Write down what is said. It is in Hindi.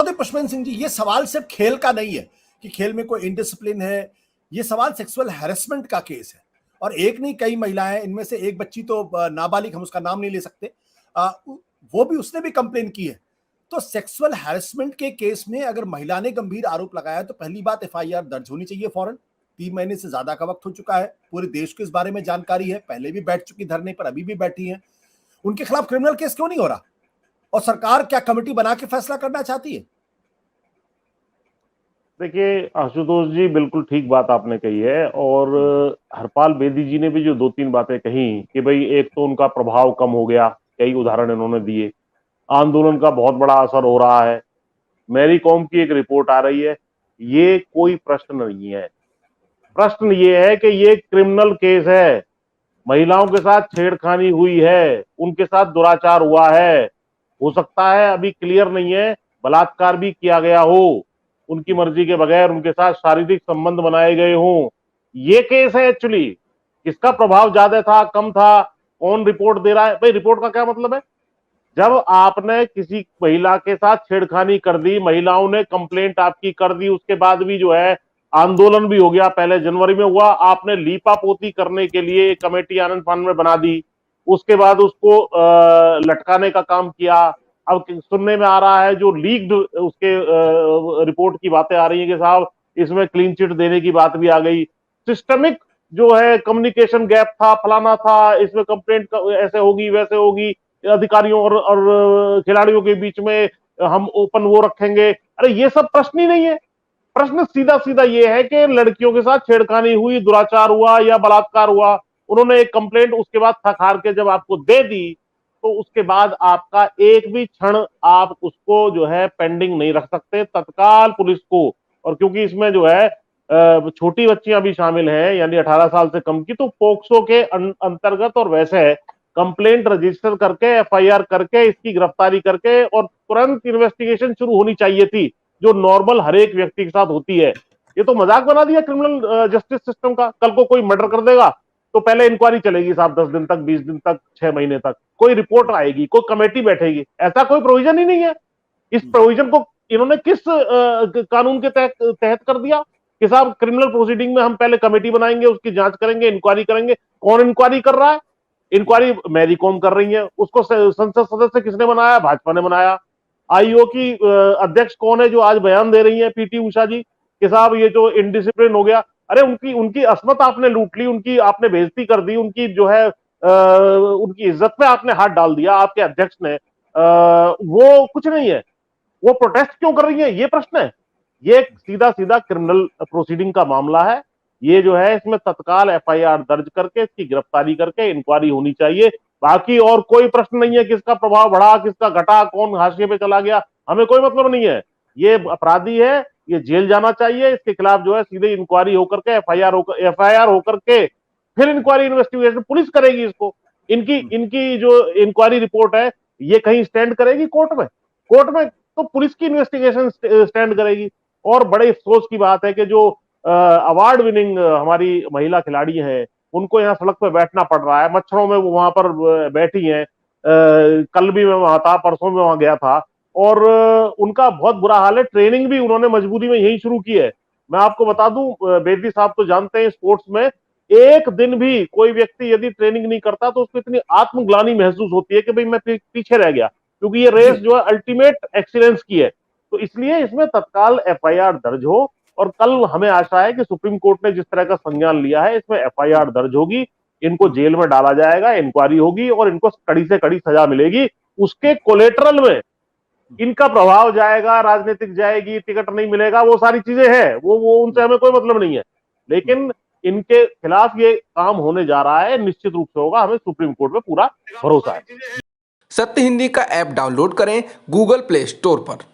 पुष्पेंद्र सिंह जी, ये सवाल सिर्फ खेल का नहीं है कि खेल में कोई इनडिसिप्लिन है। ये सवाल सेक्सुअल हैरेसमेंट का केस है, और एक नहीं कई महिलाएं, इनमें से एक बच्ची तो नाबालिग, हम उसका नाम नहीं ले सकते, वो भी, उसने भी कंप्लेन की है। तो सेक्सुअल हैरेसमेंट के केस में अगर महिला ने गंभीर आरोप लगाया तो पहली बात एफआईआर दर्ज होनी चाहिए फौरन। 3 महीने से ज्यादा का वक्त हो चुका है, पूरे देश को इस बारे में जानकारी है, पहले भी बैठ चुकी धरने पर, अभी भी बैठी है। उनके खिलाफ क्रिमिनल केस क्यों नहीं हो रहा? और सरकार क्या कमेटी बना के फैसला करना चाहती है? देखिए आशुतोष जी, बिल्कुल ठीक बात आपने कही है। और हरपाल बेदी जी ने भी जो 2-3 बातें कही कि भाई एक तो उनका प्रभाव कम हो गया, कई उदाहरण इन्होंने दिए, आंदोलन का बहुत बड़ा असर हो रहा है, मैरी कॉम की एक रिपोर्ट आ रही है। ये कोई प्रश्न नहीं है। प्रश्न ये है कि ये क्रिमिनल केस है, महिलाओं के साथ छेड़खानी हुई है, उनके साथ दुराचार हुआ है, हो सकता है अभी क्लियर नहीं है, बलात्कार भी किया गया हो, उनकी मर्जी के बगैर उनके साथ शारीरिक संबंध बनाए गए हों। ये केस है एक्चुअली। किसका प्रभाव ज्यादा था, कम था, कौन रिपोर्ट दे रहा है? भाई रिपोर्ट का क्या मतलब है? जब आपने किसी महिला के साथ छेड़खानी कर दी, महिलाओं ने कंप्लेंट आपकी कर दी, उसके बाद भी जो है आंदोलन भी हो गया, पहले जनवरी में हुआ, आपने लीपापोती करने के लिए एक कमेटी आनंद फानन में बना दी, उसके बाद उसको लटकाने का काम किया। अब सुनने में आ रहा है, जो लीक्ड उसके रिपोर्ट की बातें आ रही है कि साहब इसमें क्लीन चिट देने की बात भी आ गई। सिस्टमिक जो है कम्युनिकेशन गैप था, फलाना था, इसमें कंप्लेंट ऐसे होगी वैसे होगी, अधिकारियों और खिलाड़ियों के बीच में हम ओपन वो रखेंगे। अरे ये सब प्रश्न ही नहीं है। प्रश्न सीधा सीधा ये है कि लड़कियों के साथ छेड़खानी हुई, दुराचार हुआ या बलात्कार हुआ, उन्होंने एक कंप्लेंट उसके बाद थक हार के जब आपको दे दी, तो उसके बाद आपका एक भी क्षण आप उसको जो है पेंडिंग नहीं रख सकते, तत्काल पुलिस को। और क्योंकि इसमें जो है छोटी बच्चियां भी शामिल हैं, यानी 18 साल से कम की, तो पोक्सो के अंतर्गत और वैसे कंप्लेंट रजिस्टर करके एफआईआर करके इसकी गिरफ्तारी करके और तुरंत इन्वेस्टिगेशन शुरू होनी चाहिए थी, जो नॉर्मल हर एक व्यक्ति के साथ होती है। ये तो मजाक बना दिया क्रिमिनल जस्टिस सिस्टम का। कल को कोई मर्डर कर देगा तो पहले इंक्वायरी चलेगी साहब, 10 दिन तक, 20 दिन तक, 6 महीने तक, कोई रिपोर्ट आएगी, कोई कमेटी बैठेगी। ऐसा कोई प्रोविजन ही नहीं है। इस प्रोविजन को इन्होंने किस कानून के तहत कर दिया कि साहब क्रिमिनल प्रोसीडिंग में हम पहले कमेटी बनाएंगे, उसकी जांच करेंगे, इंक्वायरी करेंगे। कौन इंक्वायरी कर रहा है? इंक्वायरी मैरी कॉम कर रही है। उसको संसद सदस्य किसने बनाया? भाजपा ने बनाया। आईओ की अध्यक्ष कौन है जो आज बयान दे रही है? पीटी उषा जी, कि साहब ये जो इनडिसिप्लिन हो गया। अरे उनकी उनकी असमत आपने लूट ली, उनकी आपने बेइज्जती कर दी, उनकी जो है उनकी इज्जत पे आपने हाथ डाल दिया आपके अध्यक्ष ने। वो कुछ नहीं है, वो प्रोटेस्ट क्यों कर रही है, ये प्रश्न है। ये सीधा सीधा क्रिमिनल प्रोसीडिंग का मामला है। ये जो है इसमें तत्काल एफआईआर दर्ज करके इसकी गिरफ्तारी करके इंक्वायरी होनी चाहिए। बाकी और कोई प्रश्न नहीं है, किसका प्रभाव बढ़ा किसका घटा, कौन हाशिए पे चला गया, हमें कोई मतलब नहीं है। ये अपराधी है, ये जेल जाना चाहिए। इसके खिलाफ जो है सीधे इंक्वायरी होकर के एफआईआर होकर के फिर इंक्वायरी इन्वेस्टिगेशन पुलिस करेगी इसको। इनकी इनकी जो इंक्वायरी रिपोर्ट है ये कहीं स्टैंड करेगी कोर्ट में? कोर्ट में तो पुलिस की इन्वेस्टिगेशन स्टैंड करेगी। और बड़े अफसोस की बात है कि जो अवार्ड विनिंग हमारी महिला खिलाड़ी हैं, उनको यहाँ सड़क पर बैठना पड़ रहा है, मच्छरों में वो वहां पर बैठी हैं। कल भी मैं वहां था, परसों में वहां गया था, और उनका बहुत बुरा हाल है। ट्रेनिंग भी उन्होंने मजबूरी में यही शुरू की है। मैं आपको बता दूं, बेदी साहब तो जानते हैं स्पोर्ट्स में एक दिन भी कोई व्यक्ति यदि ट्रेनिंग नहीं करता तो उसको इतनी आत्मग्लानि महसूस होती है कि भाई मैं पीछे रह गया, क्योंकि ये रेस जो है अल्टीमेट एक्सीलेंस की है। तो इसलिए इसमें तत्काल एफआईआर दर्ज हो। और कल हमें आशा है कि सुप्रीम कोर्ट ने जिस तरह का संज्ञान लिया है, इसमें एफआईआर दर्ज होगी, इनको जेल में डाला जाएगा, इंक्वायरी होगी और इनको कड़ी से कड़ी सजा मिलेगी। उसके कोलेटरल में इनका प्रभाव जाएगा, राजनीतिक जाएगी, टिकट नहीं मिलेगा, वो सारी चीजें हैं, वो उनसे हमें कोई मतलब नहीं है। लेकिन इनके खिलाफ ये काम होने जा रहा है, निश्चित रूप से होगा, हमें सुप्रीम कोर्ट में पूरा भरोसा है। सत्य हिंदी का ऐप डाउनलोड करें गूगल प्ले स्टोर पर।